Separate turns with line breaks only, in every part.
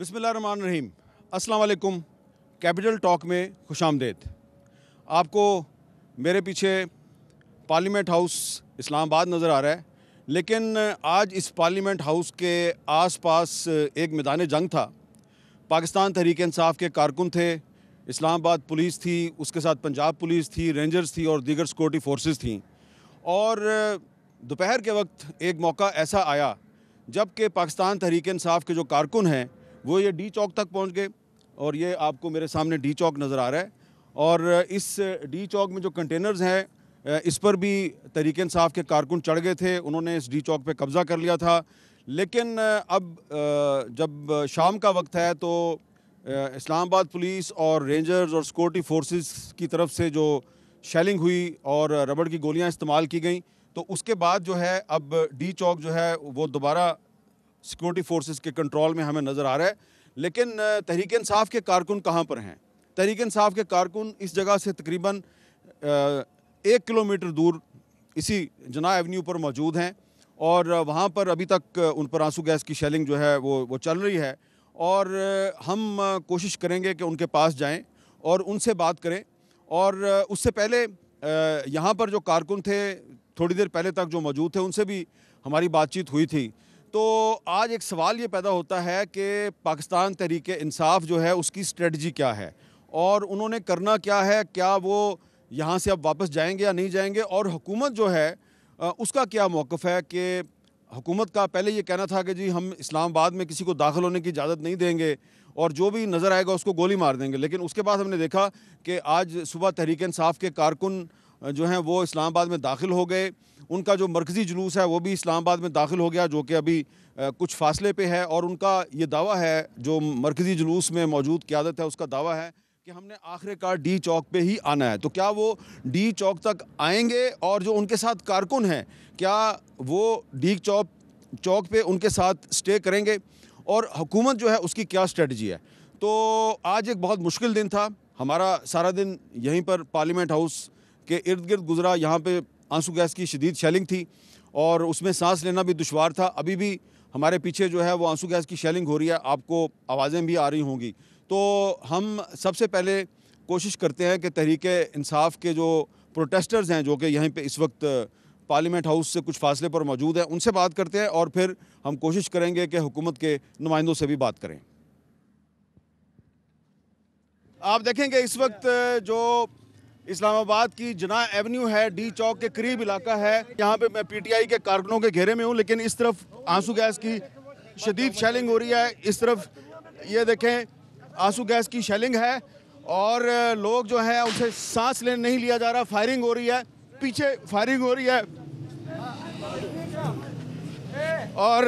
बिस्मिल्लाहिर्रहमानिर्रहीम। अस्सलाम वालेकुम। कैपिटल टॉक में खुशामदीद। आपको मेरे पीछे पार्लियामेंट हाउस इस्लामाबाद नज़र आ रहा है, लेकिन आज इस पार्लियामेंट हाउस के आसपास एक मैदान जंग था। पाकिस्तान तहरीक इंसाफ के कारकुन थे, इस्लामाबाद पुलिस थी, उसके साथ पंजाब पुलिस थी, रेंजर्स थी और दीगर सिक्योरिटी फोर्सेस थी। और दोपहर के वक्त एक मौका ऐसा आया जबकि पाकिस्तान तहरीक इंसाफ के जो कारकुन हैं वो ये डी चौक तक पहुंच गए। और ये आपको मेरे सामने डी चौक नज़र आ रहा है। और इस डी चौक में जो कंटेनर्स हैं इस पर भी तहरीक इंसाफ के कारकुन चढ़ गए थे, उन्होंने इस डी चौक पे कब्ज़ा कर लिया था। लेकिन अब जब शाम का वक्त है तो इस्लामाबाद पुलिस और रेंजर्स और सिक्योरिटी फोर्सेस की तरफ से जो शेलिंग हुई और रबड़ की गोलियां इस्तेमाल की गई, तो उसके बाद जो है अब डी चौक जो है वो दोबारा सिक्योरिटी फोर्सेस के कंट्रोल में हमें नज़र आ रहा है। लेकिन तहरीक इंसाफ के कारकुन कहाँ पर हैं? तहरीक इंसाफ के कारकुन इस जगह से तकरीबन 1 किलोमीटर दूर इसी जना एवेन्यू पर मौजूद हैं और वहाँ पर अभी तक उन पर आंसू गैस की शेलिंग जो है वो चल रही है। और हम कोशिश करेंगे कि उनके पास जाएं और उनसे बात करें। और उससे पहले यहाँ पर जो कारकुन थे थोड़ी देर पहले तक जो मौजूद थे उनसे भी हमारी बातचीत हुई थी। तो आज एक सवाल ये पैदा होता है कि पाकिस्तान तहरीक इंसाफ जो है उसकी स्ट्रेटजी क्या है और उन्होंने करना क्या है, क्या वो यहाँ से अब वापस जाएंगे या नहीं जाएंगे, और हुकूमत जो है उसका क्या मौक़िफ़ है। कि हुकूमत का पहले ये कहना था कि जी हम इस्लामाबाद में किसी को दाखिल होने की इजाज़त नहीं देंगे और जो भी नज़र आएगा उसको गोली मार देंगे। लेकिन उसके बाद हमने देखा कि आज सुबह तहरीक इंसाफ के कारकुन जो हैं वो इस्लामाबाद में दाखिल हो गए। उनका जो मरकज़ी जुलूस है वो भी इस्लामाबाद में दाखिल हो गया, जो कि अभी कुछ फासले पे है। और उनका ये दावा है, जो मरकज़ी जुलूस में मौजूद क़यादत है उसका दावा है कि हमने आखिरकार डी चौक पे ही आना है। तो क्या वो डी चौक तक आएंगे और जो उनके साथ कारकुन हैं क्या वो डी चौक पे उनके साथ स्टे करेंगे और हुकूमत जो है उसकी क्या स्ट्रेटजी है? तो आज एक बहुत मुश्किल दिन था हमारा। सारा दिन यहीं पर पार्लियामेंट हाउस के इर्द गिर्द गुजरा। यहाँ पे आंसू गैस की शदीद शेलिंग थी और उसमें सांस लेना भी दुश्वार था। अभी भी हमारे पीछे जो है वो आंसू गैस की शेलिंग हो रही है, आपको आवाज़ें भी आ रही होंगी। तो हम सबसे पहले कोशिश करते हैं कि तहरीक इंसाफ के जो प्रोटेस्टर्स हैं जो कि यहीं पे इस वक्त पार्लियामेंट हाउस से कुछ फासले पर मौजूद हैं उनसे बात करते हैं और फिर हम कोशिश करेंगे कि हुकूमत के नुमाइंदों से भी बात करें। आप देखेंगे इस वक्त जो इस्लामाबाद की जना एवेन्यू है, डी चौक के करीब इलाका है, यहाँ पे मैं पीटीआई के कारकुनों के घेरे में हूँ। लेकिन इस तरफ आंसू गैस की शदीद शेलिंग हो रही है। इस तरफ ये देखें आंसू गैस की शेलिंग है और लोग जो हैं उनसे सांस लेने नहीं लिया जा रहा। फायरिंग हो रही है, पीछे फायरिंग हो रही है और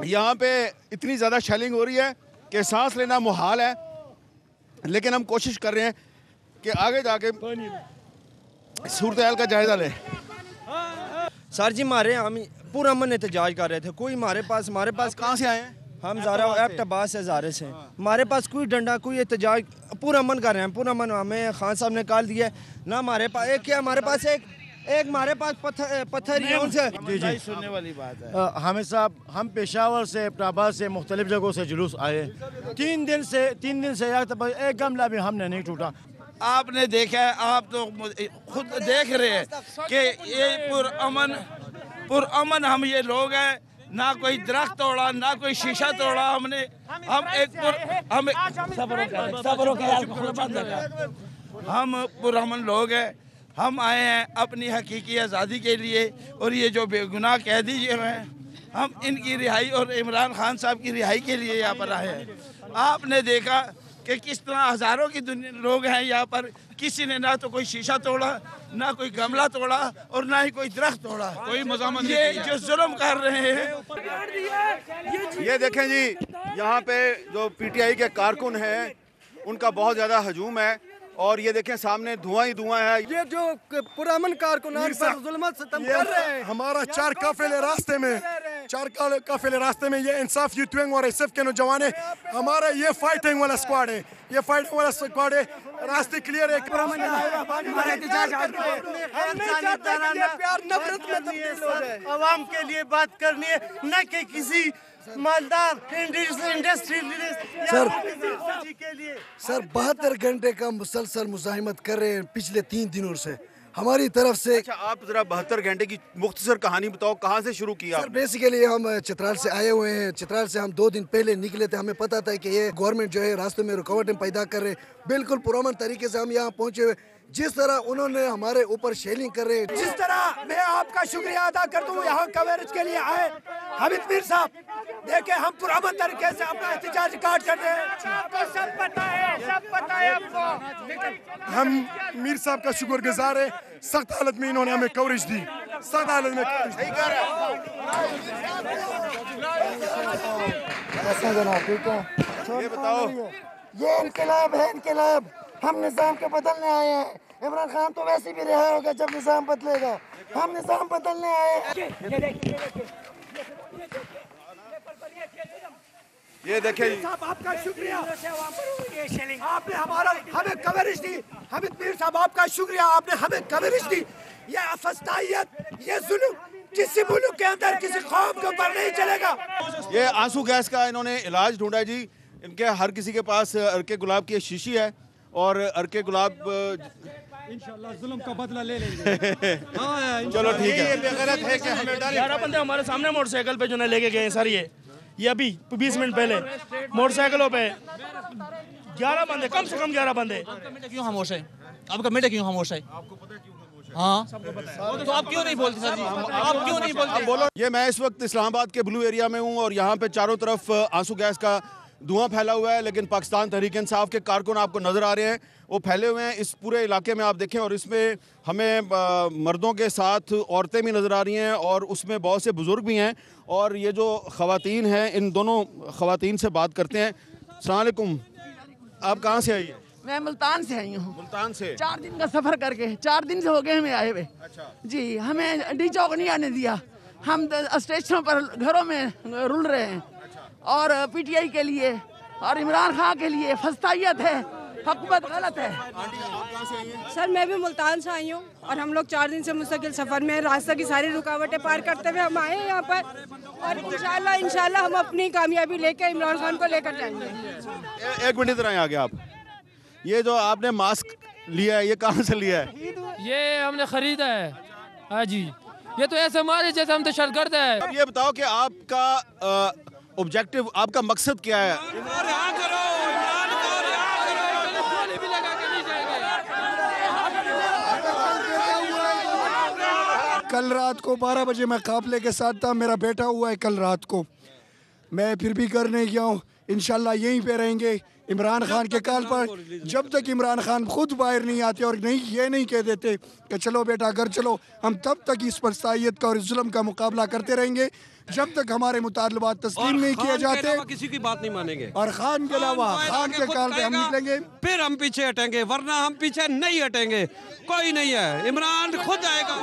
यहाँ पे इतनी ज़्यादा शेलिंग हो रही है कि सांस लेना मुहाल है। लेकिन हम कोशिश कर रहे हैं कि आगे जाके सूरत हाल का जायजा लें।
सर जी मारे हम पूरा अमन एहतजाज कर रहे थे। कोई हमारे पास
कहाँ से आए हैं?
हम ज़ारा एबटाबाद से ज़ारे से। हमारे पास कोई डंडा कोई एहतजाज, पूरा अमन कर रहे हैं, पूरा अमन। हमें खान साहब ने निकाल दिया ना हमारे पास एक क्या हमारे पास एक हमारे पास पत्थर ही है उनसे।
जी सुनने वाली बात है। हामिद साहब, हम पेशावर से एबटाबाद से मुख्तलिफ जगहों से जुलूस आए। 3 दिन से एक गमला भी हमने नहीं टूटा।
आपने देखा है, आप तो खुद देख रहे हैं कि ये पुरअमन हम ये लोग हैं। ना कोई दरख्त तोड़ा, ना कोई शीशा तोड़ा हमने। हम पुरअमन लोग हैं। हम आए हैं अपनी हकीकी आज़ादी के लिए और ये जो बेगुनाह कैदी हैं हम इनकी रिहाई और इमरान खान साहब की रिहाई के लिए यहाँ पर आए हैं। आपने देखा कि किस तरह हज़ारों की लोग हैं यहाँ पर। किसी ने ना तो कोई शीशा तोड़ा, ना कोई गमला तोड़ा और ना ही कोई दरख्त तोड़ा। कोई मज़ामत ये जो जुल्म कर रहे हैं।
ये देखें जी, यहाँ पे जो पीटीआई के कारकुन हैं उनका बहुत ज़्यादा हजूम है और ये देखें सामने धुआं ही धुआं है।
ये जो पुरअमन कारकुनान पर जुल्मत सितम कर रहे हैं,
हमारा चार काफिले रास्ते में, चार काफिले रास्ते में, ये इंसाफ यूथ विंग और एसएफ के नौजवान है। हमारा ये फाइटिंग वाला स्क्वाड है, ये फाइटिंग वाला स्क्वाड है। रास्ते क्लियर है।
आवाम के लिए बात करनी है, न कि किसी मालदार इंडस्ट्री के लिए।
सर 72 घंटे का मुसलसल मुजाहिमत कर रहे हैं पिछले 3 दिनों से हमारी तरफ से।
अच्छा, आप जरा 72 घंटे की मुख्तसर कहानी बताओ, कहाँ से शुरू किया?
सर बेसिकली हम चित्राल से आए हुए हैं। चित्राल से हम 2 दिन पहले निकले थे। हमें पता था कि ये गवर्नमेंट जो है रास्ते में रुकावटें पैदा कर रहे हैं। बिल्कुल पुरअमन तरीके से हम यहाँ पहुँचे हुए। जिस तरह उन्होंने हमारे ऊपर शेलिंग कर रहे हैं,
जिस तरह मैं आपका शुक्रिया अदा करता हूँ यहाँ कवरेज के लिए आए हामिद मीर साहब। देखे हम पुरअमन तरीके से अपना एहतजाज रिकॉर्ड कर रहे हैं।
सब पता है आपको।
हम मीर साहब का शुक्रगुजार है। सख्त हालत में इन्होंने हमें कवरेज दी, सख्त हालत में कवरेज दी।
ये बताओ,
ये इनकलाब है, इनकलाब। हम निज़ाम के बदलने आए हैं। इमरान खान तो वैसे भी रिहा होगा जब निज़ाम बदलेगा। हम निज़ाम बदलने आए हैं।
ये देखें,
साहब आपका शुक्रिया, आपने हमारा हमें कवरेज दी। हामिद मीर साहब आपका शुक्रिया, आपने हमें कवरेज दी। ये फस्तायत, ये जुल्म किसी मुल्क के अंदर किसी कौम के ऊपर नहीं चलेगा।
ये आंसू गैस का इन्होंने इलाज ढूंढा है जी। इनके हर किसी के पास अर्के गुलाब की शीशी है और अर्के गुलाब
इंशाल्लाह जुल्म का बदला ले लेंगे।
चलो ठीक है।
11 बंदे हमारे सामने मोटरसाइकिल पे जो है लेके गए हैं सर। ये अभी 20 मिनट पहले मोटरसाइकिलों पे 11 बंदे, कम से कम 11 बंदे।
क्यों खामोश है? आपका बेटा क्यों खामोश है? हाँ, तो आप क्यों नहीं बोलते सर जी? आप क्यों नहीं बोलते?
बोलो। ये मैं इस वक्त इस्लामाबाद के ब्लू एरिया में हूँ और यहाँ पे चारों तरफ आंसू गैस का धुआं फैला हुआ है, लेकिन पाकिस्तान तहरीक इंसाफ के कारकुन आपको नज़र आ रहे हैं, वो फैले हुए हैं इस पूरे इलाके में। आप देखें, और इसमें हमें मर्दों के साथ औरतें भी नज़र आ रही हैं और उसमें बहुत से बुज़ुर्ग भी हैं। और ये जो ख़वातीन हैं, इन दोनों ख़वातीन से बात करते हैं। अस्सलाम वालेकुम, आप कहाँ से आई हैं?
मैं मुल्तान से आई हूँ।
मुल्तान से?
4 दिन का सफ़र करके 4 दिन से हो गए हमें आए हुए।
अच्छा
जी, हमें डी चौक नहीं आने दिया। हम स्टेशनों पर घरों में रुल रहे हैं। और पीटीआई के लिए और इमरान खान के लिए फस्तायत है, हुकूमत गलत है।
सर मैं भी मुल्तान से आई हूँ और हम लोग 4 दिन से मुस्तकिल सफ़र में, रास्ते की सारी रुकावटें पार करते हुए हम आए हैं यहाँ पर। और इंशाल्लाह हम अपनी कामयाबी लेकर इमरान खान को लेकर जाएंगे।
एक मिनट इधर आए आगे आप। ये जो आपने मास्क लिया है, ये कहाँ से लिया है?
ये हमने खरीदा है। हाँ जी, ये तो ऐसे हमारे जैसे हम दहशतगर्द है।
अब ये बताओ कि आपका ऑब्जेक्टिव, आपका मकसद क्या है?
कल रात को 12 बजे मैं काफले के साथ था। मेरा बेटा हुआ है कल रात को। मैं फिर भी कर नहीं गया हूँ। इंशाल्लाह यहीं पे रहेंगे इमरान खान के काल पर, जब तक इमरान खान खुद बाहर नहीं आते और नहीं ये नहीं कह देते कि चलो बेटा घर चलो। हम तब तक इस फस्तायत का और इस जुल्म का मुकाबला करते रहेंगे जब तक हमारे मुतालबात तस्लीम नहीं किए जाते।
किसी की बात नहीं मानेंगे।
और खान के अलावा खान के काल पे हम निकलेंगे,
फिर हम पीछे हटेंगे, वरना हम पीछे नहीं हटेंगे। कोई नहीं है, इमरान खुद आएगा।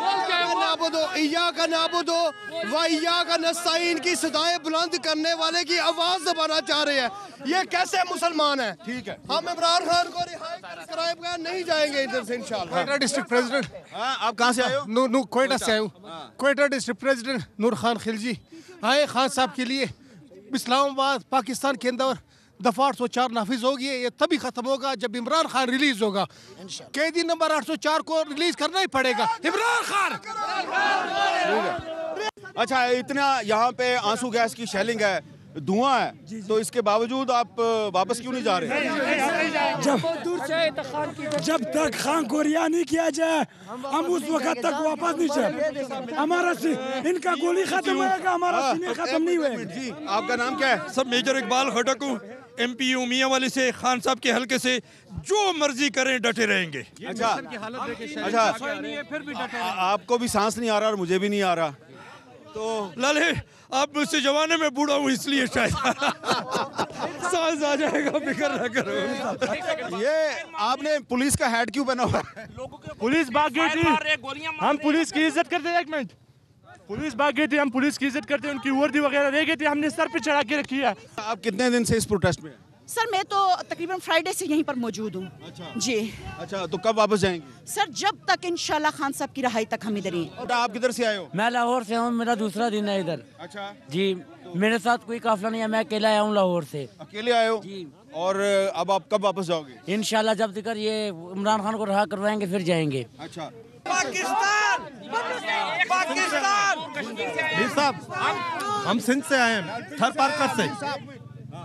की सदाएं बुलंद करने वाले की आवाज दबाना चाह रहे हैं। ये कैसे मुसलमान है? ठीक है, हम इमरान खान को रिहाई कराए बगैर नहीं जाएंगे इधर से इंशाल्लाह।
Quetta district president.
आप कहाँ से आए हो?
क्वेटा से आए हूँ। क्वेटा डिस्ट्रिक्ट प्रेसिडेंट नूर खान खिलजी आए खान साहब के लिए। इस्लामाबाद पाकिस्तान के अंदर दफ़ा 804 नाफिज होगी। ये तभी ख़त्म होगा जब इमरान खान रिलीज होगा। कैदी नंबर 804 को रिलीज करना ही पड़ेगा। इमरान खान।
अच्छा, इतना यहाँ पे आंसू गैस की शेलिंग है, धुआं है, तो इसके बावजूद आप वापस क्यों नहीं जा रहे?
जब तक खान को रिहा नहीं किया जाए हम उस वक्त तक वापस नहीं जाए। हमारा इनका गोली खत्म होगा, हमारा सीने खत्म नहीं हुए।
जी, आपका नाम क्या है?
सब मेजर इकबाल खटक हूँ, MP मियां वाली से, खान साहब के हल्के से। जो मर्जी करें डटे रहेंगे।
अच्छा, आपको भी सांस नहीं आ रहा और मुझे भी नहीं आ रहा, तो
लाले आप मुझसे जमाने में बूढ़ा हूँ इसलिए शायद।
सांस आ जाएगा, फिक्र ना करो।
ये आपने पुलिस का हैट क्यों पहना हुआ है?
पुलिस भाग गई थी, हम पुलिस की इज्जत करते हैं। एक मिनट, पुलिस भाग गई थी, हम पुलिस की इज्जत करते हैं। उनकी वर्दी वगैरह रह गई थी, हमने सर पे चढ़ा के रखी है।
आप कितने दिन से इस प्रोटेस्ट में?
सर मैं तो तकरीबन फ्राइडे से यहीं पर मौजूद हूँ।
अच्छा
जी।
अच्छा, तो कब वापस जाएंगे?
सर जब तक इंशाल्लाह खान साहब की रहाई तक हम इधर ही।
आप किधर से आए हो?
मैं लाहौर से हूँ, मेरा दूसरा दिन है इधर।
अच्छा
जी, मेरे साथ कोई काफिला नहीं है, मैं अकेला आया हूँ लाहौर से।
अकेले आए हो? जी। और अब आप कब वापस जाओगे?
इंशाल्लाह जब तक ये इमरान खान को रहा करवाएंगे फिर जाएंगे।
अच्छा।
पाकिस्तान
साहब, हम सिंध से आए हैं, थर पार्कर से।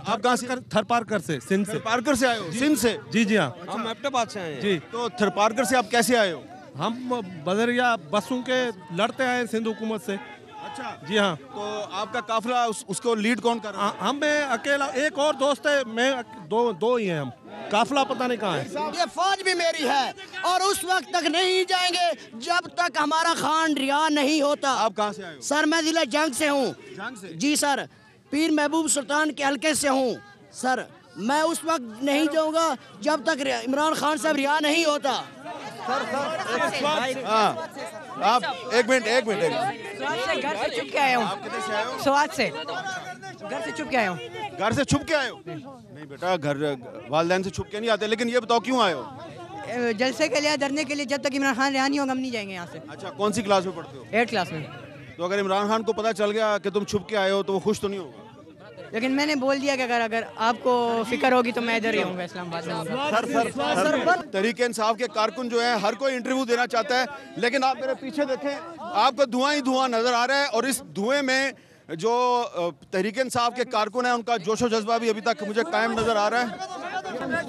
आप कहाँ से?
थर पार्कर से, सिंध से।
पार्कर से आए हो? सिंध से?
जी जी हाँ।
हम एबटाबाद से आए हैं।
जी।
तो थर पार्कर से आप कैसे आए हो?
हम बदरिया बसों के लड़ते आए हैं सिंध हुकूमत से।
अच्छा
जी हाँ।
तो आपका काफिला उसको लीड कौन कर रहा है?
हम मैं अकेला, एक और दोस्त है, मैं दो ही हैं हम। काफिला पता नहीं कहाँ है।
ये फौज भी मेरी है और उस वक्त तक नहीं जाएंगे जब तक हमारा खान रिहा नहीं होता।
आप कहाँ से आए हो?
सर मैं जिला जंग से हूँ।
जंग से?
जी सर, पीर महबूब सुल्तान के हल्के से हूँ। सर मैं उस वक्त नहीं जाऊँगा जब तक इमरान खान साहब रिहा नहीं होता।
हाँ, आप एक मिनट
घर से छुप के आए हूँ।
आप किधर से आए हो?
स्वाद से, घर से छुप के आए हूँ।
घर से छुप के आए हो? नहीं बेटा, घर वालिदैन से छुप के नहीं आते। लेकिन ये बताओ क्यों आए हो?
जलसे के लिए, धरने के लिए। जब तक इमरान खान रिहा नहीं होगा हम नहीं जाएंगे यहाँ से।
अच्छा, कौन सी क्लास में पढ़ते हो?
8th क्लास में।
तो अगर इमरान खान को पता चल गया कि तुम छुप के आए हो तो वो खुश तो नहीं होगा?
लेकिन मैंने बोल दिया कि अगर आपको फिक्र होगी तो मैं इधर ही हूँ इस्लामाबाद में।
तहरीक इंसाफ के कारकुन जो है, हर कोई इंटरव्यू देना चाहता है, लेकिन आप मेरे पीछे देखें, आपको धुआं ही धुआं नजर आ रहा है। और इस धुएं में जो तहरीक इंसाफ के कारकुन है, उनका जोशो जज्बा भी अभी तक मुझे कायम नजर आ रहा है।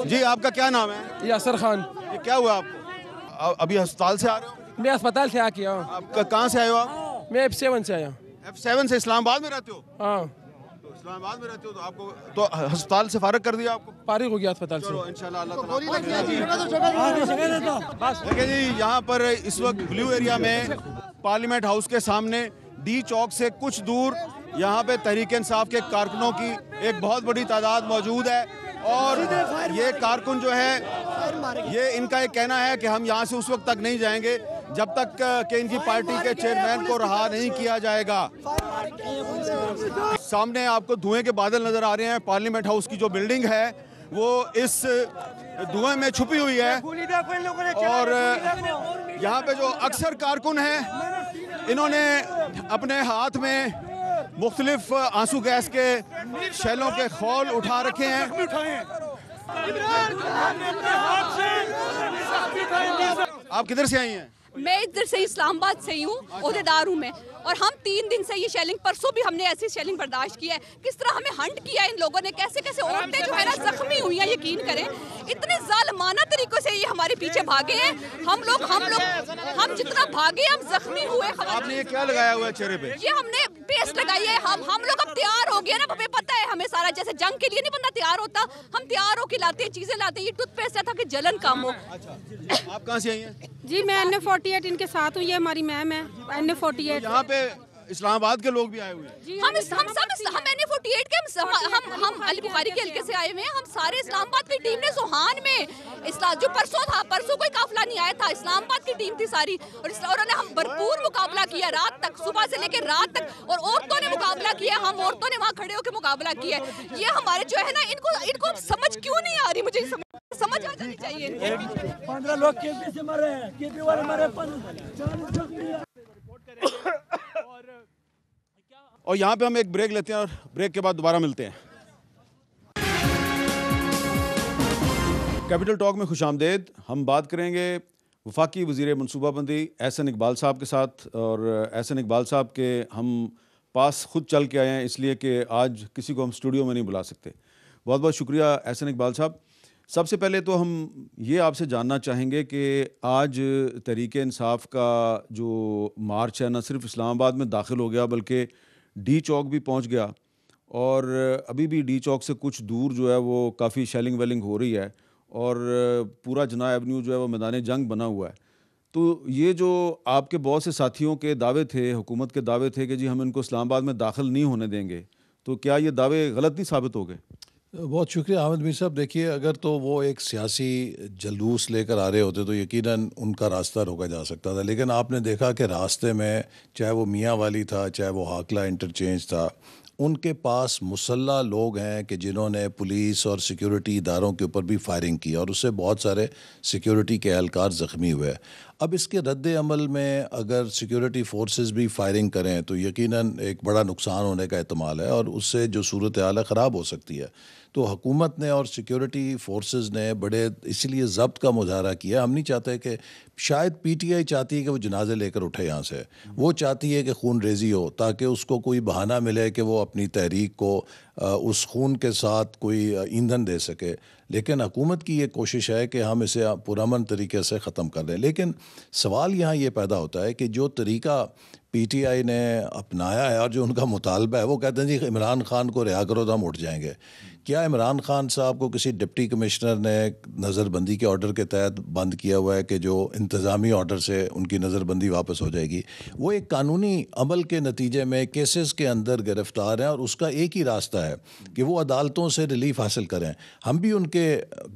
जी, आपका क्या नाम है?
यासर खान।
ये क्या हुआ आपको? अभी अस्पताल से आ रहे हो?
मैं अस्पताल से आके आया हूँ।
आप कहाँ से आए हो? आप?
मैं F7 से आया।
F7 से? इस्लामाबाद में रहते हो?
हाँ।
तो इस्लामाबाद में रहते हो तो आपको तो अस्पताल से फारिग कर दिया आपको?
फारिग हो गया अस्पताल से।
चलो इंशाल्लाह अल्लाह ताला। देखिए जी, यहाँ पर इस वक्त ब्लू एरिया में पार्लियामेंट हाउस के सामने डी चौक से कुछ दूर यहाँ पे तहरीक इंसाफ के कारकुनों की एक बहुत बड़ी तादाद मौजूद है। और ये कारकुन जो है, ये इनका एक कहना है कि हम यहाँ से उस वक्त तक नहीं जाएंगे जब तक कि इनकी पार्टी के चेयरमैन को रहा नहीं किया जाएगा। सामने आपको धुएं के बादल नजर आ रहे हैं। पार्लियामेंट हाउस की जो बिल्डिंग है वो इस धुएं में छुपी हुई है। और यहाँ पे जो अक्सर कारकुन हैं, इन्होंने अपने हाथ में मुख्तलिफ आंसू गैस के शैलों के खौल उठा रखे हैं। आप किधर से आई हैं?
मैं इधर से इस्लामाबाद से ही हूँ, ओहदेदार हूँ मैं। और हम 3 दिन से ये शेलिंग, परसों भी हमने ऐसी शेलिंग बर्दाश्त की है। किस तरह हमें हंट किया इन लोगों ने, कैसे कैसे औरतें जो है ना जख्मी हुई हैं, यकीन करें। इतने जालिमाना तरीकों से ये हमारे पीछे भागे हैं। हम जितना भागे हम जख्मी हुए।
आपने ये क्या लगाया हुआ है चेहरे पे?
ये हमने पेस्ट लगाई है। हम लोग अब तैयार हो गए ना, हमें पता है हमें सारा। जैसे जंग के लिए नहीं बंदा तैयार होता, हम तैयार होके लाते हैं, चीजें लाते हैं। ये टूथपेस्ट है ताकि जलन कम हो।
आप कहाँ से आई हैं?
जी मैं NA48 इनके साथ हूँ। ये हमारी मैम है NA48।
यहाँ पे इस्लामाबाद के लोग भी आए हुए हैं।
हम NA48 के हम अली बुखारी के हल्के से आए हुए हैं। हम सारे इस्लामाबाद की टीम ने सोहान में जो परसों कोई काफिला नहीं आया था, इस्लामाबाद की टीम थी सारी। और उन्होंने हम भरपूर मुकाबला किया रात तक, सुबह से लेकर रात तक। और औरतों ने मुकाबला किया, हम औरतों ने वहाँ खड़े होकर मुकाबला किया। ये हमारे जो है ना, इनको समझ क्यों नहीं आ रही, मुझे समझ आ जानी चाहिए।
15 लोग केपी से मरे हैं, केपी वाले मरे।
और यहाँ पे हम एक ब्रेक लेते हैं और ब्रेक के बाद दोबारा मिलते हैं। कैपिटल टॉक में खुशामदेद। हम बात करेंगे वफाकी वज़ीर मनसूबाबंदी एहसन इकबाल साहब के साथ। और एहसन इकबाल साहब के हम पास खुद चल के आए हैं, इसलिए कि आज किसी को हम स्टूडियो में नहीं बुला सकते। बहुत बहुत शुक्रिया एहसन इकबाल साहब। सबसे पहले तो हम ये आपसे जानना चाहेंगे कि आज तहरीक इंसाफ का जो मार्च है, न सिर्फ इस्लामाबाद में दाखिल हो गया बल्कि डी चौक भी पहुंच गया। और अभी भी डी चौक से कुछ दूर जो है वो काफ़ी शेलिंग वेलिंग हो रही है और पूरा जना एवेन्यू जो है वो मैदान जंग बना हुआ है। तो ये जो आपके बहुत से साथियों के दावे थे, हुकूमत के दावे थे कि जी हम इनको इस्लामाबाद में दाखिल नहीं होने देंगे, तो क्या ये दावे गलत नहीं साबित हो गए?
बहुत शुक्रिया हामिद मीर साहब। देखिए, अगर तो वो एक सियासी जलूस लेकर आ रहे होते तो यकीनन उनका रास्ता रोका जा सकता था, लेकिन आपने देखा कि रास्ते में चाहे वो मियाँ वाली था, चाहे वो हाकला इंटरचेंज था, उनके पास मुसल्ला लोग हैं कि जिन्होंने पुलिस और सिक्योरिटी इदारों के ऊपर भी फायरिंग की और उससे बहुत सारे सिक्योरिटी के एहलकार ज़ख्मी हुए। अब इसके रद्द अमल में अगर सिक्योरिटी फोर्सेस भी फायरिंग करें तो यकीनन एक बड़ा नुकसान होने का एहतमाल है और उससे जो सूरत हाल है ख़राब हो सकती है। तो हुकूमत ने और सिक्योरिटी फोर्सेस ने बड़े इसलिए ज़ब्त का मुजाहरा किया। हम नहीं चाहते कि शायद पीटीआई चाहती है कि वो जनाजे लेकर उठे यहाँ से, वो चाहती है कि खून रेजी हो ताकि उसको कोई बहाना मिले कि वो अपनी तहरीक को उस खून के साथ कोई ईंधन दे सके। लेकिन हुकूमत की ये कोशिश है कि हम इसे पुरअमन तरीके से ख़त्म कर दें। लेकिन सवाल यहाँ ये पैदा होता है कि जो तरीका पीटीआई ने अपनाया है और जो उनका मुतालबा है, वो कहते हैं जी इमरान खान को रिहा करो तो हम उठ जाएंगे। क्या इमरान खान साहब को किसी डिप्टी कमिश्नर ने नज़रबंदी के ऑर्डर के तहत बंद किया हुआ है कि जो इंतज़ामी ऑर्डर से उनकी नज़रबंदी वापस हो जाएगी? वो एक कानूनी अमल के नतीजे में केसेस के अंदर गिरफ़्तार हैं और उसका एक ही रास्ता है कि वो अदालतों से रिलीफ हासिल करें। हम भी उनके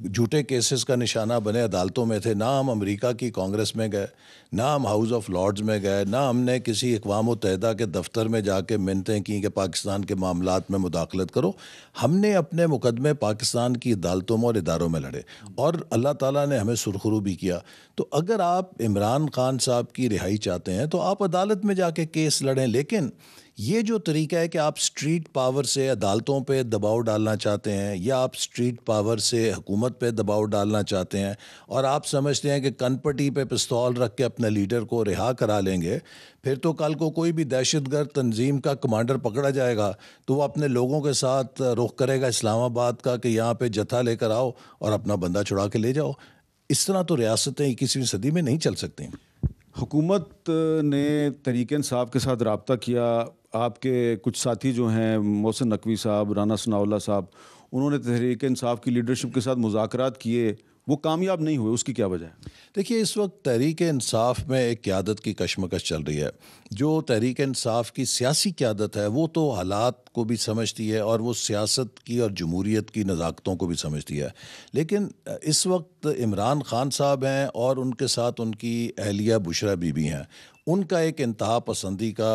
झूठे केसेस का निशाना बने अदालतों में थे। ना हम अमेरिका की कांग्रेस में गए, ना हम हाउस ऑफ लॉर्ड्स में गए, ना हमने किसी अक़वाम मुत्तहिदा के दफ्तर में जाके मिन्नतें की कि पाकिस्तान के मामलात में मुदाखलत करो। हमने अपने मुकदमे पाकिस्तान की अदालतों में और इदारों में लड़े और अल्लाह ताला ने हमें सुरखरू भी किया। तो अगर आप इमरान खान साहब की रिहाई चाहते हैं तो आप अदालत में जाके केस लड़ें। लेकिन ये जो तरीका है कि आप स्ट्रीट पावर से अदालतों पे दबाव डालना चाहते हैं या आप स्ट्रीट पावर से हुकूमत पे दबाव डालना चाहते हैं और आप समझते हैं कि कनपटी पे पिस्तौल रख के अपने लीडर को रिहा करा लेंगे, फिर तो कल को कोई भी दहशतगर्द तंजीम का कमांडर पकड़ा जाएगा तो वो अपने लोगों के साथ रुख करेगा इस्लामाबाद का कि यहाँ पे जत्था लेकर आओ और अपना बंदा छुड़ा के ले जाओ। इस तरह तो रियासतें 21वीं सदी में नहीं चल सकती।
हुकूमत ने तहरीक इंसाफ के साथ रब्ता किया। आपके कुछ साथी जो हैं मोहसिन नकवी साहब, राना सनाउल्लाह साहब, उन्होंने तहरीक इंसाफ की लीडरशिप के साथ मुज़ाकरात किए, वो कामयाब नहीं हुए, उसकी क्या वजह है?
देखिए, इस वक्त तहरीक इंसाफ में एक क़यादत की कशमकश चल रही है। जो तहरीक इंसाफ की सियासी क़यादत है वो तो हालात को भी समझती है और वो सियासत की और जमहूरियत की नज़ाकतों को भी समझती है। लेकिन इस वक्त इमरान खान साहब हैं और उनके साथ उनकी अहलिया बुशरा बीबी हैं। उनका एक इंतहा पसंदी का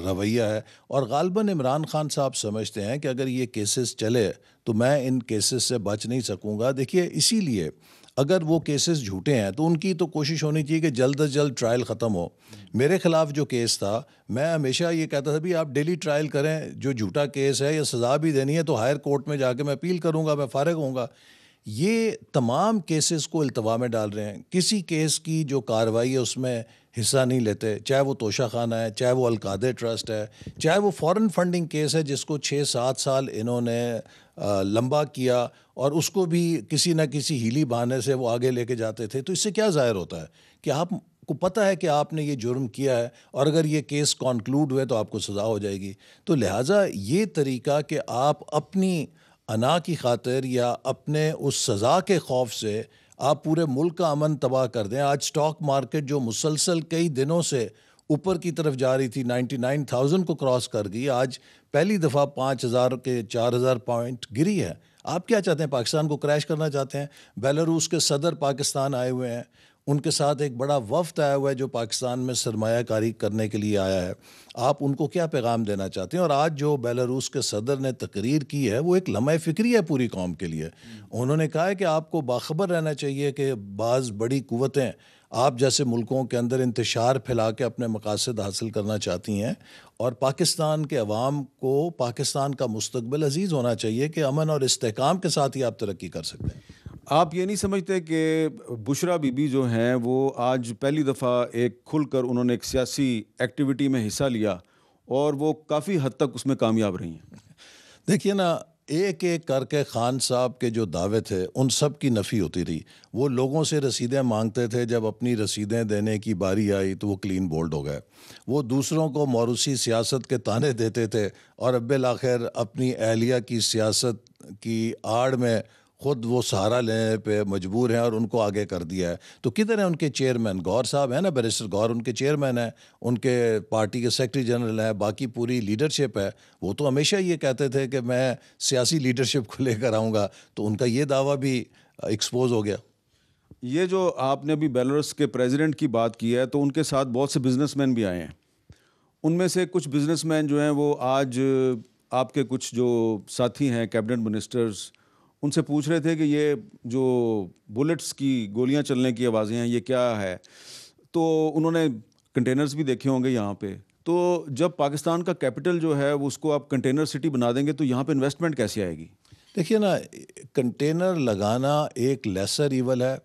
रवैया है और गालिबन इमरान खान साहब समझते हैं कि अगर ये केसेस चले तो मैं इन केसेस से बच नहीं सकूंगा। देखिए, इसीलिए अगर वो केसेस झूठे हैं तो उनकी तो कोशिश होनी चाहिए कि जल्द अज जल्द ट्रायल ख़त्म हो। मेरे ख़िलाफ़ जो केस था, मैं हमेशा ये कहता था भी आप डेली ट्रायल करें, जो झूठा केस है या सज़ा भी देनी है तो हायर कोर्ट में जाके मैं अपील करूँगा, मैं फ़ारिग होऊंगा। ये तमाम केसेस को इल्तवा में डाल रहे हैं। किसी केस की जो कार्रवाई है उसमें हिस्सा नहीं लेते, चाहे वो तोशा खाना है, चाहे वो अलकादे ट्रस्ट है, चाहे वो फॉरेन फंडिंग केस है जिसको 6-7 साल इन्होंने लंबा किया और उसको भी किसी न किसी हीली बहाने से वो आगे लेके जाते थे। तो इससे क्या ज़ाहिर होता है कि आपको पता है कि आपने ये जुर्म किया है और अगर ये केस कॉन्क्लूड हुए तो आपको सज़ा हो जाएगी। तो लिहाजा ये तरीका कि आप अपनी अना की खातिर या अपने उस सज़ा के खौफ से आप पूरे मुल्क का अमन तबाह कर दें। आज स्टॉक मार्केट जो मुसलसल कई दिनों से ऊपर की तरफ जा रही थी, 99,000 को क्रॉस कर गई, आज पहली दफ़ा 5,000 के 4,000 पॉइंट गिरी है। आप क्या चाहते हैं? पाकिस्तान को क्रैश करना चाहते हैं? बेलारूस के सदर पाकिस्तान आए हुए हैं, उनके साथ एक बड़ा वफ्द आया हुआ है जो पाकिस्तान में सरमायाकारी करने के लिए आया है। आप उनको क्या पैगाम देना चाहते हैं? और आज जो बेलारूस के सदर ने तकरीर की है वो एक लम्हा फ़िक्री है पूरी कौम के लिए। उन्होंने कहा है कि आपको बाखबर रहना चाहिए कि बाज़ बड़ी कुव्वतें आप जैसे मुल्कों के अंदर इंतशार फैला के अपने मकासद हासिल करना चाहती हैं और पाकिस्तान के अवाम को पाकिस्तान का मुस्तकबिल अजीज़ होना चाहिए कि अमन और इस्तेहकाम के साथ ही आप तरक्की कर सकते हैं।
आप ये नहीं समझते कि बुशरा बीबी जो हैं वो आज पहली दफ़ा एक खुलकर उन्होंने एक सियासी एक्टिविटी में हिस्सा लिया और वो काफ़ी हद तक उसमें कामयाब रही हैं?
देखिए ना, एक एक करके खान साहब के जो दावे थे उन सब की नफ़ी होती रही। वो लोगों से रसीदें मांगते थे, जब अपनी रसीदें देने की बारी आई तो वो क्लीन बोल्ड हो गए। वो दूसरों को मौरूसी सियासत के ताने देते थे और अब बिल आखिर अपनी अहलिया की सियासत की आड़ में खुद वो सहारा लेने पे मजबूर हैं और उनको आगे कर दिया है। तो किधर हैं उनके चेयरमैन? गौर साहब हैं ना, बैरिस्टर गौर उनके चेयरमैन हैं, उनके पार्टी के सेक्रेटरी जनरल हैं, बाकी पूरी लीडरशिप है। वो तो हमेशा ये कहते थे कि मैं सियासी लीडरशिप को लेकर आऊँगा, तो उनका ये दावा भी एक्सपोज हो गया।
ये जो आपने अभी बेलारूस के प्रेसिडेंट की बात की है, तो उनके साथ बहुत से बिजनेसमैन भी आए हैं। उनमें से कुछ बिजनेसमैन जो हैं वो आज आपके कुछ जो साथी हैं कैबिनेट मिनिस्टर्स, उनसे पूछ रहे थे कि ये जो बुलेट्स की गोलियां चलने की आवाज़ें हैं ये क्या है। तो उन्होंने कंटेनर्स भी देखे होंगे यहाँ पे। तो जब पाकिस्तान का कैपिटल जो है वो उसको आप कंटेनर सिटी बना देंगे तो यहाँ पे इन्वेस्टमेंट कैसे आएगी?
देखिए ना, कंटेनर लगाना एक लेसर ईवल है,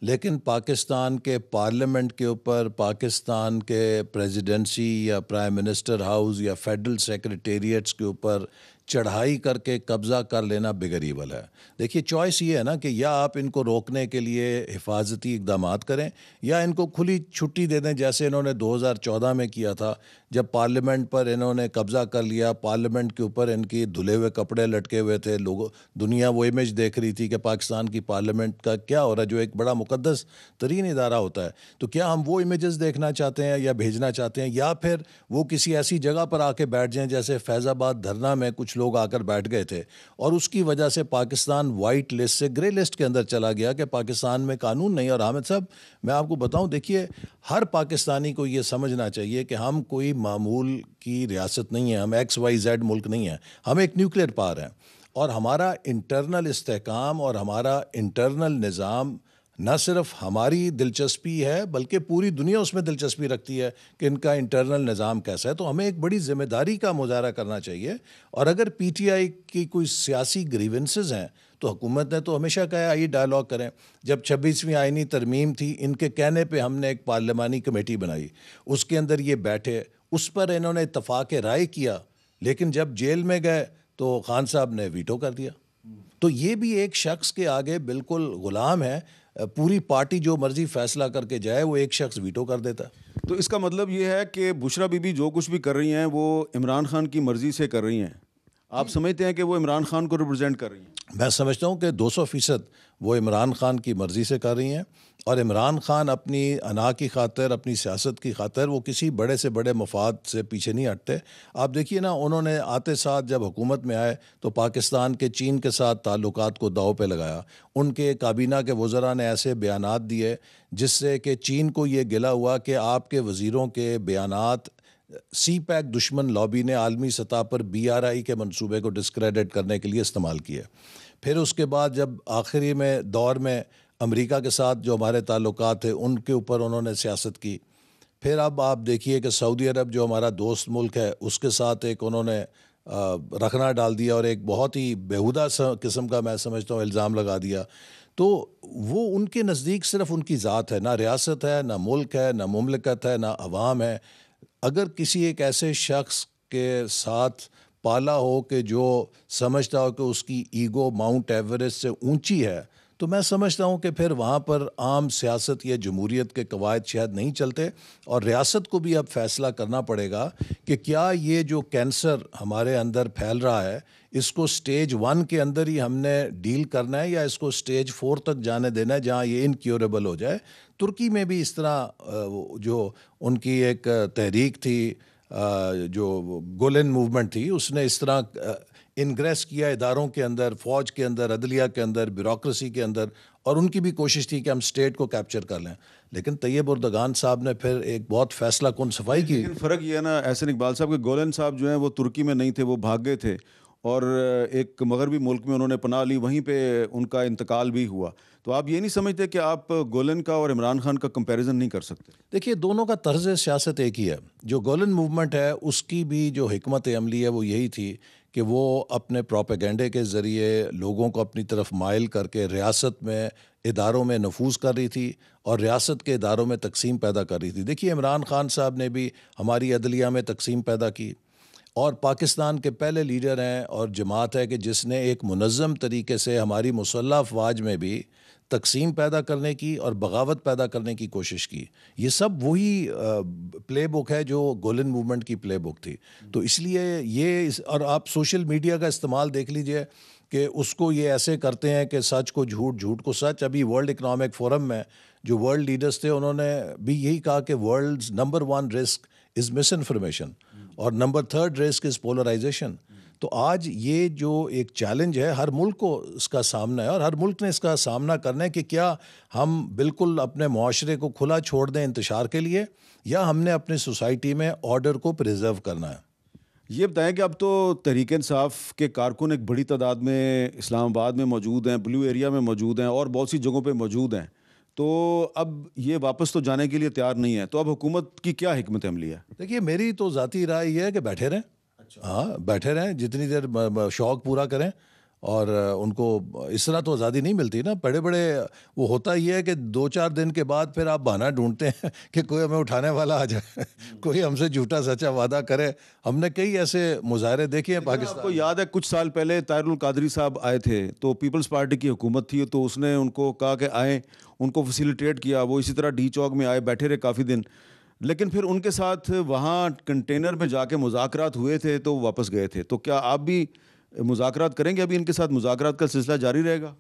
लेकिन पाकिस्तान के पार्लियामेंट के ऊपर, पाकिस्तान के प्रेसिडेंसी या प्राइम मिनिस्टर हाउस या फेडरल सेक्रेटेरिएट्स के ऊपर चढ़ाई करके कब्ज़ा कर लेना बिगर ईवल है। देखिए, चॉइस ये है ना कि या आप इनको रोकने के लिए हिफाजती इक़दाम करें या इनको खुली छुट्टी दे दें, जैसे इन्होंने 2014 में किया था जब पार्लियामेंट पर इन्होंने कब्ज़ा कर लिया। पार्लियामेंट के ऊपर इनकी धुले हुए कपड़े लटके हुए थे, लोगों दुनिया वो इमेज देख रही थी कि पाकिस्तान की पार्लियामेंट का क्या हो रहा है, जो एक बड़ा मुक़द्दस तरीन इदारा होता है। तो क्या हम वो इमेजेस देखना चाहते हैं या भेजना चाहते हैं, या फिर वो किसी ऐसी जगह पर आके बैठ जाएं जैसे फैज़ाबाद धरना में कुछ लोग आकर बैठ गए थे और उसकी वजह से पाकिस्तान वाइट लिस्ट से ग्रे लिस्ट के अंदर चला गया कि पाकिस्तान में कानून नहीं। और हामिद साहब, मैं आपको बताऊं, देखिए, हर पाकिस्तानी को ये समझना चाहिए कि हम कोई मामूल की रियासत नहीं है, हम XYZ मुल्क नहीं है, हम एक न्यूक्लियर पावर हैं और हमारा इंटरनल इस्तेहकाम और हमारा इंटरनल निज़ाम न सिर्फ हमारी दिलचस्पी है बल्कि पूरी दुनिया उसमें दिलचस्पी रखती है कि इनका इंटरनल निज़ाम कैसा है। तो हमें एक बड़ी ज़िम्मेदारी का मुजाहरा करना चाहिए। और अगर PTI की कोई सियासी ग्रीवेंसेस हैं तो हुकूमत ने तो हमेशा कहा आइए डायलॉग करें। जब 26वीं आइनी तरमीम थी, इनके कहने पे हमने एक पार्लियामानी कमेटी बनाई, उसके अंदर ये बैठे, उस पर इन्होंने इत्तफाक राय किया, लेकिन जब जेल में गए तो खान साहब ने वीटो कर दिया। तो ये भी एक शख्स के आगे बिल्कुल ग़ुलाम है। पूरी पार्टी जो मर्जी फैसला करके जाए वो एक शख्स वीटो कर देता।
तो इसका मतलब ये है कि बुशरा बीबी जो कुछ भी कर रही हैं वो इमरान खान की मर्ज़ी से कर रही हैं। आप समझते हैं कि वो इमरान खान को रिप्रेजेंट कर रही हैं?
मैं समझता हूँ कि 200% वो इमरान खान की मर्ज़ी से कर रही हैं और इमरान खान अपनी अना की खातिर, अपनी सियासत की खातिर वो किसी बड़े से बड़े मफाद से पीछे नहीं हटते। आप देखिए ना, उन्होंने आते साथ जब हुकूमत में आए तो पाकिस्तान के चीन के साथ ताल्लुकात को दाव पे लगाया। उनके काबीना के वज़रा ने ऐसे बयानात दिए जिससे कि चीन को ये गिला हुआ कि आपके वज़ीरों के बयानात CPEC दुश्मन लॉबी ने आलमी सतह पर BRI के मंसूबे को डिस्क्रेडिट करने के लिए इस्तेमाल किया। फिर उसके बाद जब आखिरी में दौर में अमेरिका के साथ जो हमारे ताल्लुकात थे उनके ऊपर उन्होंने सियासत की। फिर अब आप देखिए कि सऊदी अरब जो हमारा दोस्त मुल्क है उसके साथ एक उन्होंने रखना डाल दिया और एक बहुत ही बेहुदा किस्म का, मैं समझता हूँ, इल्ज़ाम लगा दिया। तो वो उनके नज़दीक सिर्फ उनकी ज़ात है, ना रियासत है, ना मुल्क है, ना मुमलिकत है, ना अवाम है। अगर किसी एक ऐसे शख्स के साथ पाला हो कि जो समझता हो कि उसकी ईगो माउंट एवरेस्ट से ऊंची है, तो मैं समझता हूँ कि फिर वहाँ पर आम सियासत या जमहूरियत के कवायद शायद नहीं चलते। और रियासत को भी अब फैसला करना पड़ेगा कि क्या ये जो कैंसर हमारे अंदर फैल रहा है इसको स्टेज 1 के अंदर ही हमने डील करना है या इसको स्टेज 4 तक जाने देना है जहाँ ये इनक्योरेबल हो जाए। तुर्की में भी इस तरह जो उनकी एक तहरीक थी, जो गोलन मूवमेंट थी, उसने इस तरह इनग्रेस किया इदारों के अंदर, फ़ौज के अंदर, अदलिया के अंदर, ब्यूरोक्रेसी के अंदर, और उनकी भी कोशिश थी कि हम स्टेट को कैप्चर कर लें। लेकिन तैयब उर्दगान साहब ने फिर एक बहुत फैसला कुन सफाई की।
लेकिन फ़र्क ये है ना एहसन इकबाल साहब, के गोलन साहब जो हैं वो तुर्की में नहीं थे, वो भाग गए थे और एक मगरबी मुल्क में उन्होंने पनाह ली, वहीं पे उनका इंतकाल भी हुआ। तो आप ये नहीं समझते कि आप गोलन का और इमरान खान का कंपैरिजन नहीं कर सकते?
देखिए, दोनों का तर्ज सियासत एक ही है। जो गोलन मूवमेंट है उसकी भी जो हिकमत अमली है वो यही थी कि वो अपने प्रोपेगेंडे के ज़रिए लोगों को अपनी तरफ माइल करके रियासत में इदारों में नफूज़ कर रही थी और रियासत के इदारों में तकसीम पैदा कर रही थी। देखिए, इमरान खान साहब ने भी हमारी अदलिया में तकसीम पैदा की और पाकिस्तान के पहले लीडर हैं और जमात है कि जिसने एक मुनज़्ज़म तरीके से हमारी मुसल्लह अफ़वाज में भी तकसीम पैदा करने की और बगावत पैदा करने की कोशिश की। ये सब वही प्ले बुक है जो गोलन मूवमेंट की प्ले बुक थी। तो इसलिए ये और आप सोशल मीडिया का इस्तेमाल देख लीजिए कि उसको ये ऐसे करते हैं कि सच को झूठ, झूठ को सच। अभी वर्ल्ड इकनॉमिक फोरम में जो वर्ल्ड लीडर्स थे उन्होंने भी यही कहा कि world's number 1 risk is misinformation और नंबर 3 रिस्क इज़ पोलराइजेशन। तो आज ये जो एक चैलेंज है हर मुल्क को इसका सामना है और हर मुल्क ने इसका सामना करना है कि क्या हम बिल्कुल अपने मुआशरे को खुला छोड़ दें इंतशार के लिए या हमने अपनी सोसाइटी में ऑर्डर को प्रिजर्व करना है।
ये बताएं कि अब तो तहरीक इंसाफ के कारकुन एक बड़ी तादाद में इस्लामाबाद में मौजूद हैं, ब्लू एरिया में मौजूद हैं और बहुत सी जगहों पे मौजूद हैं, तो अब ये वापस तो जाने के लिए तैयार नहीं है, तो अब हुकूमत की क्या हिकमत अमली है?
देखिए मेरी तो ज़ाती राय ये है कि बैठे रहें। हाँ बैठे रहें, जितनी देर शौक़ पूरा करें और उनको इस तरह तो आज़ादी नहीं मिलती ना। बड़े बड़े वो होता ही है कि 2-4 दिन के बाद फिर आप बहाना ढूंढते हैं कि कोई हमें उठाने वाला आ जाए कोई हमसे झूठा सच्चा वादा करे। हमने कई ऐसे मुजाहरे देखे हैं पाकिस्तान।
आपको याद है कुछ साल पहले ताहिरुल कादरी साहब आए थे, तो पीपल्स पार्टी की हुकूमत थी, तो उसने उनको कहा कि आएँ, उनको फैसिलिटेट किया। वो इसी तरह डी चौक में आए, बैठे रहे काफ़ी दिन, लेकिन फिर उनके साथ वहाँ कंटेनर में जाके मुज़ाकरात हुए थे तो वापस गए थे। तो क्या आप भी मुज़ाकरात करेंगे? अभी इनके साथ मुज़ाकरात का सिलसिला जारी रहेगा?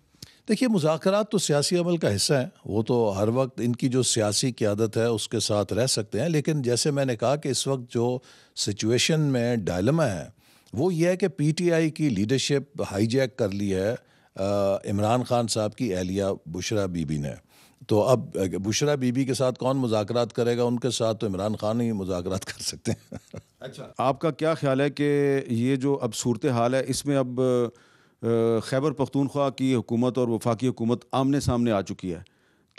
देखिए मुज़ाकरात तो सियासी अमल का हिस्सा है, वो तो हर वक्त इनकी जो सियासी क़यादत है उसके साथ रह सकते हैं। लेकिन जैसे मैंने कहा कि इस वक्त जो सिचुएशन में डायलेमा है वो ये है कि PTI की लीडरशिप हाईजैक कर ली है इमरान खान साहब की अहलिया बुशरा बीबी ने। तो अब बुशरा बीबी के साथ कौन मुज़ाकरात करेगा? उनके साथ तो इमरान खान ही मुज़ाकरात कर सकते हैं।
अच्छा, आपका क्या ख्याल है कि ये जो अब सूरत हाल है इसमें अब खैबर पख्तूनख्वा की हुकूमत और वफाकी हुकूमत आमने सामने आ चुकी है,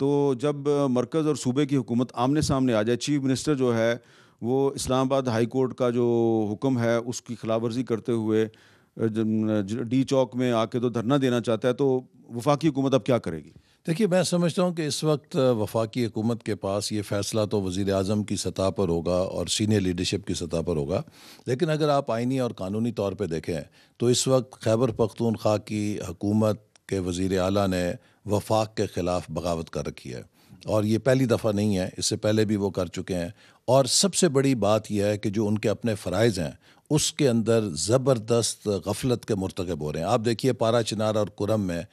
तो जब मरकज़ और सूबे की हुकूमत आमने सामने आ जाए, चीफ मिनिस्टर जो है वो इस्लामाबाद हाई कोर्ट का जो हुक्म है उसकी खिलाफ वर्जी करते हुए डी चौक में आके तो धरना देना चाहता है, तो वफाकी हुकूमत अब क्या करेगी?
देखिए मैं समझता हूँ कि इस वक्त वफाकी हुकूमत के पास ये फ़ैसला तो वज़ीर आज़म की सतह पर होगा और सीनियर लीडरशिप की सतह पर होगा। लेकिन अगर आप आइनी और कानूनी तौर पे देखें तो इस वक्त खैबर पख्तूनख्वा की हुकूमत के वज़ीर आला ने वफाक के ख़िलाफ़ बगावत कर रखी है और ये पहली दफ़ा नहीं है, इससे पहले भी वो कर चुके हैं। और सबसे बड़ी बात यह है कि जो उनके अपने फ़राइज़ हैं उसके अंदर ज़बरदस्त गफलत के मुर्तकब हो रहे हैं। आप देखिए पारा चिनार और कुरम में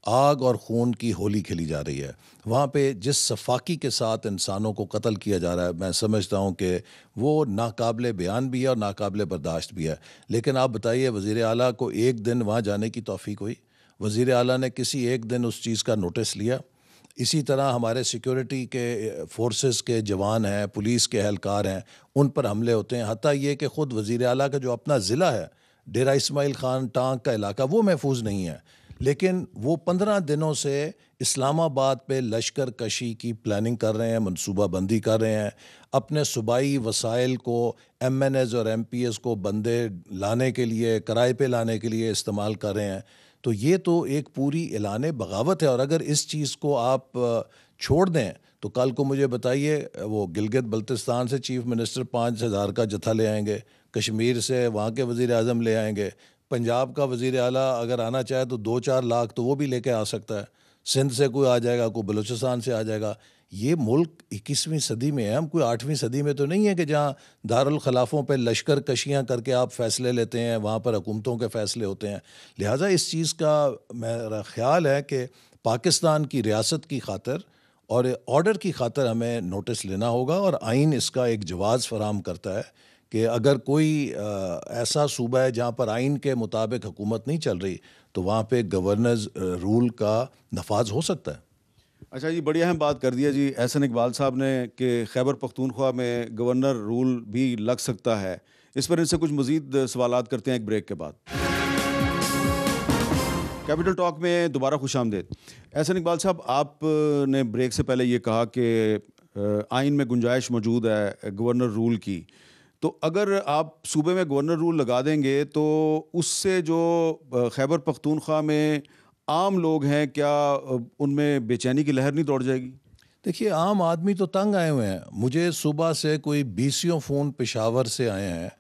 आग और खून की होली खेली जा रही है। वहाँ पे जिस सफाकी के साथ इंसानों को कत्ल किया जा रहा है, मैं समझता हूँ कि वो नाकाबिले बयान भी है और नाकाबिले बर्दाश्त भी है। लेकिन आप बताइए वज़ीर आला को एक दिन वहाँ जाने की तौफ़ीक हुई? वज़ीर आला ने किसी एक दिन उस चीज़ का नोटिस लिया? इसी तरह हमारे सिक्योरिटी के फोर्सेस के जवान हैं, पुलिस के एहलकार हैं, उन पर हमले होते हैं। हत्ता ये कि ख़ुद वज़ीर आला का जो अपना ज़िला है डेरा इस्माइल ख़ान टांग का इलाका वो महफूज नहीं है, लेकिन वो 15 दिनों से इस्लामाबाद पे लश्कर कशी की प्लानिंग कर रहे हैं, मनसूबाबंदी कर रहे हैं, अपने सूबाई वसाइल को MNAs और MPs को बंदे लाने के लिए, किराए पे लाने के लिए इस्तेमाल कर रहे हैं। तो ये तो एक पूरी ऐलान बगावत है और अगर इस चीज़ को आप छोड़ दें तो कल को मुझे बताइए वो गिलगित बल्तिस्तान से चीफ मिनिस्टर 5000 का जत्था ले आएंगे, कश्मीर से वहाँ के वज़ीर आज़म ले आएंगे, पंजाब का वज़ीर आला अगर आना चाहे तो 2-4 लाख तो वो भी लेके आ सकता है, सिंध से कोई आ जाएगा, कोई बलूचिस्तान से आ जाएगा। ये मुल्क 21वीं सदी में है, हम कोई 8वीं सदी में तो नहीं है कि जहाँ दारुल खिलाफ़ों पे लश्कर कशियाँ करके आप फ़ैसले लेते हैं, वहाँ पर हुकूमतों के फ़ैसले होते हैं। लिहाजा इस चीज़ का मेरा ख़्याल है कि पाकिस्तान की रियासत की खातिर और ऑर्डर की खातिर हमें नोटिस लेना होगा और आइन इसका एक जवाज़ फराहम करता है कि अगर कोई ऐसा सूबा है जहाँ पर आइन के मुताबिक हुकूमत नहीं चल रही तो वहाँ पे गवर्नर्स रूल का नफाज हो सकता है।
अच्छा जी, बड़ी अहम बात कर दिया जी एहसन इकबाल साहब ने कि खैबर पख्तूनख्वा में गवर्नर रूल भी लग सकता है। इस पर इनसे कुछ मज़ीद सवालात करते हैं एक ब्रेक के बाद। कैपिटल टॉक में दोबारा खुशामदीद। एहसन इकबाल साहब, आपने ब्रेक से पहले ये कहा कि आइन में गुंजाइश मौजूद है गवर्नर रूल की, तो अगर आप सूबे में गवर्नर रूल लगा देंगे तो उससे जो खैबर पख्तूनख्वा में आम लोग हैं क्या उनमें बेचैनी की लहर नहीं दौड़ जाएगी?
देखिए आम आदमी तो तंग आए हुए हैं। मुझे सुबह से कोई 20 फ़ोन पेशावर से आए हैं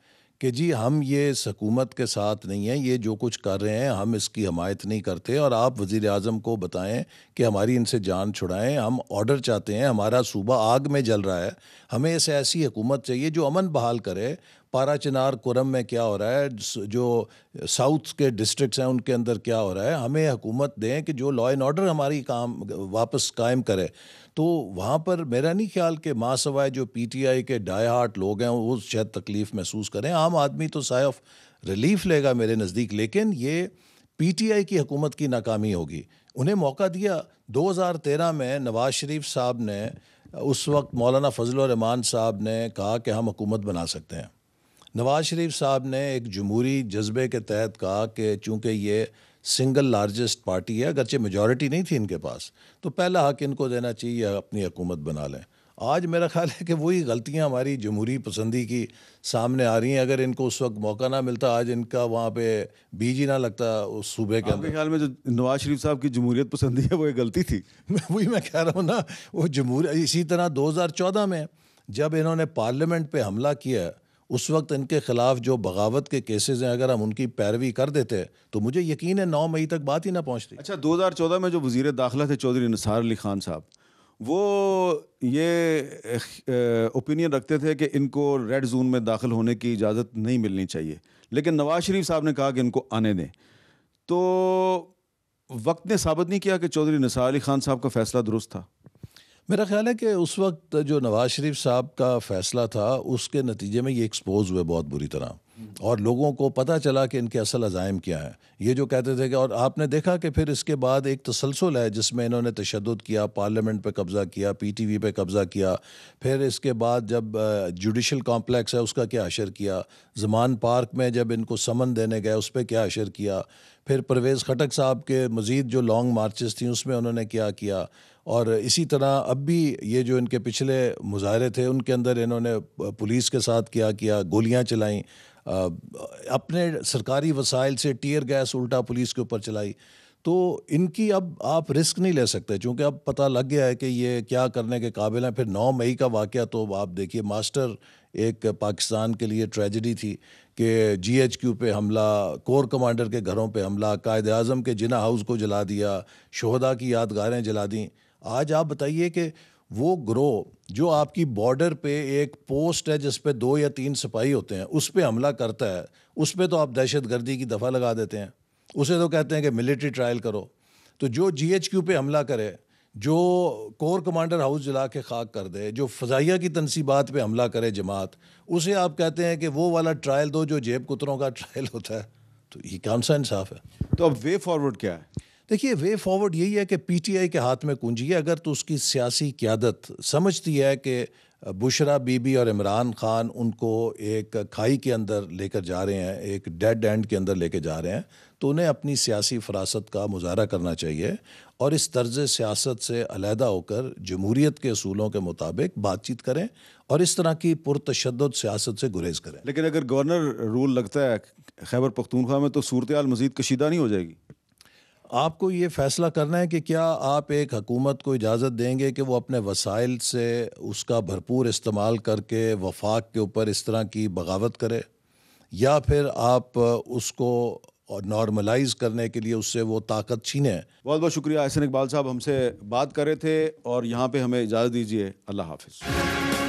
कि जी हम ये हुकूमत के साथ नहीं हैं, ये जो कुछ कर रहे हैं हम इसकी हमायत नहीं करते और आप वज़ीर आज़म को बताएं कि हमारी इनसे जान छुड़ाएं, हम ऑर्डर चाहते हैं, हमारा सूबा आग में जल रहा है, हमें ऐसी हुकूमत चाहिए जो अमन बहाल करे, पारा चिनार कुरम में क्या हो रहा है, जो साउथ के डिस्ट्रिक्ट्स हैं उनके अंदर क्या हो रहा है। हमें हुकूमत दें कि जो लॉ एंड ऑर्डर हमारी काम वापस कायम करे। तो वहाँ पर मेरा नहीं ख्याल कि माँ सवाए जो पीटीआई के डाई हार्ट लोग हैं वो शायद तकलीफ़ महसूस करें। आम आदमी तो साय ऑफ रिलीफ लेगा मेरे नज़दीक, लेकिन ये पीटीआई की हुकूमत की नाकामी होगी। उन्हें मौका दिया 2013 में नवाज़ शरीफ साहब ने, उस वक्त मौलाना फजल रहमान साहब ने कहा कि हम हुकूमत बना सकते हैं। नवाज़ शरीफ साहब ने एक जमहूरी जज्बे के तहत कहा कि चूँकि ये सिंगल लार्जेस्ट पार्टी है, अगरचे मेजॉरिटी नहीं थी इनके पास, तो पहला हक इनको देना चाहिए, अपनी हुकूमत बना लें। आज मेरा ख्याल है कि वही गलतियां हमारी जमहूरी पसंदी की सामने आ रही हैं। अगर इनको उस वक्त मौका ना मिलता, आज इनका वहाँ पे बीज ही ना लगता उस सूबे के अंदर।
ख्याल में जो नवाज शरीफ साहब की जमहूरियत पसंदी है वो एक गलती थी।
वही मैं कह रहा हूँ ना, वो जमहूरियत। इसी तरह 2014 में जब इन्होंने पार्लियामेंट पे हमला किया, उस वक्त इनके ख़िलाफ़ जो बगावत के केसेस हैं, अगर हम उनकी पैरवी कर देते तो मुझे यकीन है 9 मई तक बात ही ना पहुँचती।
अच्छा, 2014 में जो वज़ीर दाखिला थे चौधरी निसार अली खान साहब, वो ये ओपिनियन रखते थे कि इनको रेड जोन में दाखिल होने की इजाज़त नहीं मिलनी चाहिए, लेकिन नवाज़ शरीफ साहब ने कहा कि इनको आने दें। तो वक्त ने साबित नहीं किया कि चौधरी निसार अली खान साहब का फ़ैसला दुरुस्त था।
मेरा ख्याल है कि उस वक्त जो नवाज़ शरीफ साहब का फ़ैसला था, उसके नतीजे में ये एक्सपोज हुए बहुत बुरी तरह, और लोगों को पता चला कि इनके असल अज़ाइम क्या है। ये जो कहते थे कि, और आपने देखा कि फिर इसके बाद एक तसलसल है जिसमें इन्होंने तशद्दुद किया, पार्लियामेंट पे कब्ज़ा किया, पीटीवी पे कब्ज़ा किया, फिर इसके बाद जब जुडिशल कॉम्प्लेक्स है उसका क्या अशर किया, ज़मान पार्क में जब इनको समन देने गए उस पर क्या अशर किया, फिर परवेज़ खटक साहब के मज़ीद जो लॉन्ग मार्चेस थी उसमें उन्होंने क्या किया, और इसी तरह अब भी ये जो इनके पिछले मुजाहरे थे उनके अंदर इन्होंने पुलिस के साथ क्या किया, गोलियां चलाईं, अपने सरकारी वसाइल से टीयर गैस उल्टा पुलिस के ऊपर चलाई। तो इनकी अब आप रिस्क नहीं ले सकते, क्योंकि अब पता लग गया है कि ये क्या करने के काबिल हैं। फिर 9 मई का वाक़या तो आप देखिए, मास्टर एक पाकिस्तान के लिए ट्रेजेडी थी कि GHQ पे हमला, कोर कमांडर के घरों पे हमला, कायद आज़म के जिना हाउस को जला दिया, शोहदा की यादगारें जला दी। आज आप बताइए कि वो ग्रोह जो आपकी बॉर्डर पे एक पोस्ट है जिस पे 2 या 3 सिपाही होते हैं, उस पे हमला करता है, उस पे तो आप दहशतगर्दी की दफ़ा लगा देते हैं, उसे तो कहते हैं कि मिलिट्री ट्रायल करो। तो जो GHQ पे हमला करे, जो कोर कमांडर हाउस जला के खाक कर दे, जो फ़ज़ाइया की तनसीबात पे हमला करे जमात, उसे आप कहते हैं कि वो वाला ट्रायल दो जो जेब कुतरों का ट्रायल होता है। तो ये कौन सा इंसाफ है?
तो अब वे फॉरवर्ड क्या है?
देखिए, वे फॉरवर्ड यही है कि पीटीआई के हाथ में कुंजी है। अगर तो उसकी सियासी क़यादत समझती है कि बुशरा बीबी और इमरान खान उनको एक खाई के अंदर लेकर जा रहे हैं, एक डेड एंड के अंदर लेकर जा रहे हैं, तो उन्हें अपनी सियासी फरासत का मुजाहरा करना चाहिए और इस तर्ज सियासत से अलहदा होकर जमहूरियत के असूलों के मुताबिक बातचीत करें और इस तरह की पुरतशद्दुद सियासत से गुरेज करें।
लेकिन अगर गवर्नर रूल लगता है खैबर पख्तूनख्वा में, तो सूरत हाल मज़ीद कशीदा नहीं हो जाएगी?
आपको ये फ़ैसला करना है कि क्या आप एक हुकूमत को इजाज़त देंगे कि वो अपने वसाइल से उसका भरपूर इस्तेमाल करके वफाक के ऊपर इस तरह की बगावत करे, या फिर आप उसको नॉर्मलाइज़ करने के लिए उससे वो ताकत छीने।
बहुत बहुत शुक्रिया। एहसन इकबाल साहब हमसे बात कर रहे थे और यहाँ पे हमें इजाज़त दीजिए। अल्लाह हाफ़िज़।